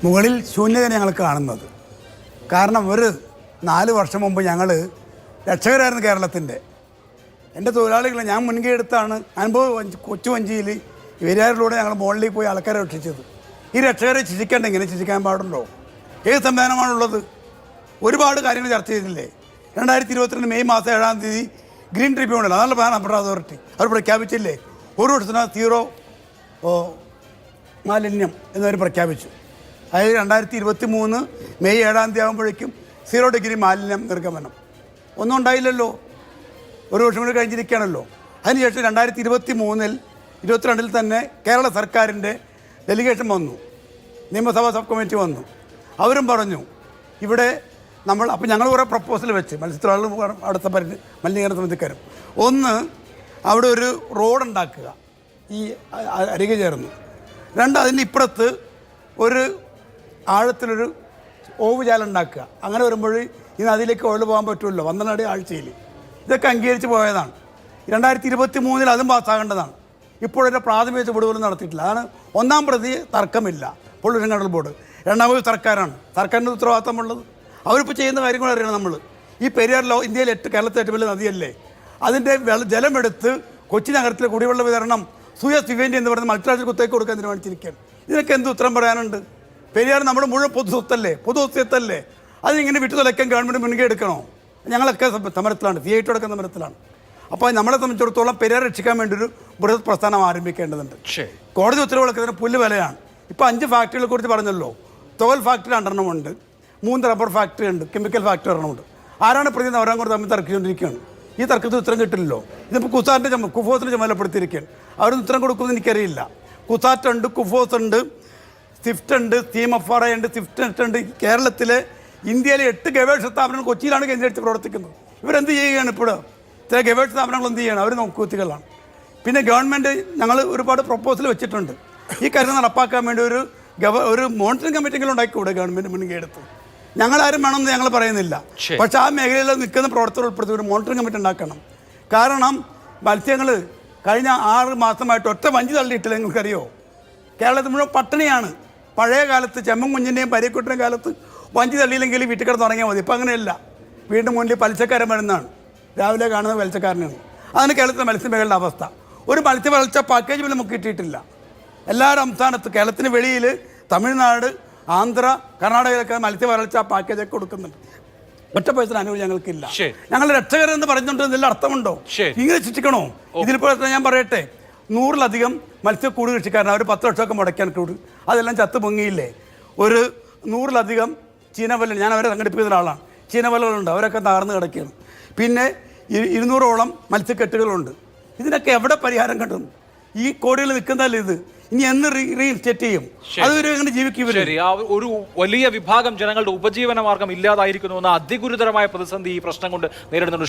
മുകളിൽ ശൂന്യത ഞങ്ങൾ കാണുന്നത്. കാരണം ഒരു 4 വർഷം മുമ്പ് ഞങ്ങൾ രക്ഷകരായിരുന്നു കേരളത്തിൻ്റെ. എൻ്റെ തൊഴിലാളികളെ ഞാൻ മുൻകൈ എടുത്താണ് കൊച്ചു വഞ്ചിയിൽ പെരിയാറിലൂടെ ഞങ്ങൾ മുകളിലേക്ക് പോയി ആൾക്കാരെ രക്ഷിച്ചത്. ഈ രക്ഷകരെ ശിക്ഷിക്കേണ്ട ഇങ്ങനെ ശിക്ഷിക്കാൻ പാടുണ്ടോ? ഏത് സംവിധാനമാണുള്ളത്? ഒരുപാട് കാര്യങ്ങൾ ചർച്ച ചെയ്തില്ലേ? 2022 മെയ് മാസം 7-ാം തീയതി ഗ്രീൻ ട്രിബ്യൂണൽ, അതാണ് പ്രധാനപ്പെട്ട അതോറിറ്റി, അവർ പ്രഖ്യാപിച്ചില്ലേ 1 വർഷത്തിനകത്ത് 0 മാലിന്യം എന്നവർ പ്രഖ്യാപിച്ചു. അതായത് 2023 മെയ് 7-ാം തീയതി ആകുമ്പോഴേക്കും 0 ഡിഗ്രി മാലിന്യം നിർഗമനം. ഒന്നും ഉണ്ടായില്ലല്ലോ, 1 വർഷം കൂടി കഴിഞ്ഞിരിക്കുകയാണല്ലോ. അതിനുശേഷം 2023-22 തന്നെ കേരള സർക്കാരിൻ്റെ ഡെലിഗേഷൻ വന്നു, നിയമസഭാ സബ് കമ്മിറ്റി വന്നു. അവരും പറഞ്ഞു ഇവിടെ നമ്മൾ, അപ്പോൾ ഞങ്ങൾ കുറേ പ്രപ്പോസൽ വെച്ച് മത്സ്യത്തൊഴിലാളികൾ അടുത്ത മലിനീകരണ സമിതിക്കാരും, ഒന്ന് അവിടെ ഒരു റോഡ് ഉണ്ടാക്കുക ഈ അരികെ ചേർന്ന്, 2 അതിന് ഇപ്പുറത്ത് ഒരു ആഴത്തിലൊരു ഓവുചാലം ഉണ്ടാക്കുക. അങ്ങനെ വരുമ്പോൾ ഈ നദിയിലേക്ക് ഒഴുകി പോകാൻ പറ്റുമല്ലോ 12 അടി ആഴ്ചയിൽ. ഇതൊക്കെ അംഗീകരിച്ച് പോയതാണ്. 2023 അതും പാസ്സാകേണ്ടതാണ്. ഇപ്പോഴൊരു പ്രാഥമിക ചുവടുപോലും നടത്തിയിട്ടില്ല. അതാണ് 1-ാം പ്രതി തർക്കമില്ല, പൊള്യൂഷൻ കൺട്രോൾ ബോർഡ്. 2ാമത് സർക്കാരാണ്, സർക്കാരിൻ്റെ ഉത്തരവാദിത്തമുള്ളത്. അവരിപ്പോൾ ചെയ്യുന്ന കാര്യങ്ങൾ അറിയണം നമ്മൾ. ഈ പെരിയാറിലോ ഇന്ത്യയിലെ കേരളത്തിലെ ഏറ്റവും വലിയ നദിയല്ലേ, അതിൻ്റെ ജലമെടുത്ത് കൊച്ചി നഗരത്തിലെ കുടിവെള്ള വിതരണം സൂയസ് വിവേൻഡി എന്ന് പറയുന്ന മൾട്ടിനാഷണൽ കുത്തേക്ക് കൊടുക്കാൻ തീരുമാനിച്ചിരിക്കുകയാണ്. ഇതിനൊക്കെ എന്ത് ഉത്തരം പറയാനുണ്ട്? പെരിയാർ നമ്മുടെ മുഴുവൻ പൊതു സ്വത്തല്ലേ, അതിനിങ്ങനെ വിട്ടു തുലയ്ക്കാൻ ഗവൺമെൻറ് മുൻകൈ എടുക്കണോ? ഞങ്ങളൊക്കെ സമരത്തിലാണ്, CIT അടക്കം സമരത്തിലാണ്. അപ്പോൾ നമ്മളെ സംബന്ധിച്ചിടത്തോളം പെരിയാർ രക്ഷിക്കാൻ വേണ്ടി ഒരു ബൃഹത് പ്രസ്ഥാനം ആരംഭിക്കേണ്ടതുണ്ട്. കോടതി ഉത്തരവുകളൊക്കെ ഇതിന് പുല്ല് വിലയാണ്. ഇപ്പോൾ 5 ഫാക്ടറികളെ കുറിച്ച് പറഞ്ഞല്ലോ. തുകൽ ഫാക്ടറി 2 ഉണ്ട്, 3 റബ്ബർ ഫാക്ടറി ഉണ്ട്, കെമിക്കൽ ഫാക്ടറി 1 ഉണ്ട്. ആരാണ് പ്രതി അവരാൻ കൂടെ തമ്മിൽ തർക്കിച്ചുകൊണ്ടിരിക്കുകയാണ്. ഈ തർക്കത്തിന് ഉത്തരം കിട്ടില്ലല്ലോ. ഇതിപ്പോൾ കുഫോസിൻ്റെ ചുമതലപ്പെടുത്തിയിരിക്കുകയാണ്. അവരൊന്നും ഉത്തരം കൊടുക്കുമെന്ന് എനിക്കറിയില്ല. കുസാറ്റ് ഉണ്ട്, കുഫോസ് ഉണ്ട്, സ്വിഫ്റ്റ് ഉണ്ട്, CMFRI ഉണ്ട്, സ്വിഫ്റ്റ് ഉണ്ട്. കേരളത്തിലെ ഇന്ത്യയിലെ 8 ഗവേഷണ സ്ഥാപനങ്ങൾ കൊച്ചിയിലാണ് കേന്ദ്രീകരിച്ച് പ്രവർത്തിക്കുന്നത്. ഇവരെന്ത് ചെയ്യുകയാണ്? ഇപ്പോൾ ചില ഗവേഷണ സ്ഥാപനങ്ങൾ എന്ത് ചെയ്യണം? അവർ നോക്കുകുത്തികളാണ്. പിന്നെ ഗവൺമെൻറ് ഞങ്ങൾ ഒരുപാട് പ്രപ്പോസൽ വെച്ചിട്ടുണ്ട്. ഈ കാര്യം നടപ്പാക്കാൻ വേണ്ടി ഒരു മോണിറ്ററിംഗ് കമ്മിറ്റിയെങ്കിലും ഉണ്ടാക്കിക്കൂടെ ഗവൺമെൻറ് മുൻകൈ എടുത്ത്? ഞങ്ങളാരും വേണമെന്ന് ഞങ്ങൾ പറയുന്നില്ല, പക്ഷേ ആ മേഖലയിൽ നിൽക്കുന്ന പ്രവർത്തകർ ഉൾപ്പെടുത്തി ഒരു മോണിറ്ററിംഗ് കമ്മിറ്റി ഉണ്ടാക്കണം. കാരണം മത്സ്യങ്ങൾ കഴിഞ്ഞ 6 മാസമായിട്ട് ഒറ്റ വഞ്ചി തള്ളിയിട്ടില്ല. നിങ്ങൾക്കറിയോ? കേരളത്തിൽ മുഴുവൻ പട്ടിണിയാണ്. പഴയ കാലത്ത് ചെമ്മൻ കുഞ്ഞിൻ്റെയും പരിക്കുട്ടിൻ്റെയും കാലത്ത് വഞ്ചി തള്ളിയില്ലെങ്കിൽ വീട്ടിൽ കിടന്ന് തുടങ്ങിയാൽ മതി. ഇപ്പം അങ്ങനെയല്ല, വീണ്ടും മുന്നിൽ പലിശക്കാരൻ വരുന്നതാണ്. രാവിലെ കാണുന്നത് പലിശക്കാരനാണ്. അതാണ് കേരളത്തിലെ മത്സ്യമേഖലയുടെ അവസ്ഥ. ഒരു മത്സ്യ വളർച്ച പാക്കേജ് പോലും നമുക്ക് കിട്ടിയിട്ടില്ല. എല്ലാ സംസ്ഥാനത്തും, കേരളത്തിന് വെളിയിൽ തമിഴ്നാട്, ആന്ധ്ര, കർണാടകയിലൊക്കെ മത്സ്യ വളർച്ച പാക്കേജൊക്കെ കൊടുക്കുന്നുണ്ട്. ഒറ്റ പൈസ അനുഭവം ഞങ്ങൾക്കില്ല. ഞങ്ങൾ രക്ഷകരെന്ന് പറഞ്ഞുകൊണ്ട് ഇതിൽ അർത്ഥമുണ്ടോ? ഇങ്ങനെ ശിക്ഷിക്കണോ? ഇതിലിപ്പോൾ ഞാൻ പറയട്ടെ, 100-ലധികം മത്സ്യക്കൂട് കൃഷിക്കാരൻ, അവർ 10 ലക്ഷമൊക്കെ മുടക്കാൻ കൂട്, അതെല്ലാം ചത്ത് പൊങ്ങിയില്ലേ? ഒരു 100-ലധികം ചീനവല, ഞാൻ അവരെ സംഘടിപ്പിക്കുന്ന ഒരാളാണ്. ചീനവലകളുണ്ട്, അവരൊക്കെ തകർന്ന് കിടക്കുകയാണ്. പിന്നെ 200ഓളം മത്സ്യക്കെട്ടുകളുണ്ട്. ഇതിനൊക്കെ എവിടെ പരിഹാരം കിട്ടും? ഈ കോടികൾ നിൽക്കുന്നതല്ലേ ഇത്? ഇനി എന്ന് റീഇൻസ്റ്റേറ്റ് ചെയ്യും? അതുവരെ എങ്ങനെ ജീവിക്കും? ഒരു വലിയ വിഭാഗം ജനങ്ങളുടെ ഉപജീവന മാർഗം ഇല്ലാതായിരിക്കുന്നു എന്ന അതിഗുരുതരമായ പ്രതിസന്ധി ഈ പ്രശ്നം കൊണ്ട് നേരിടുന്നുണ്ട്.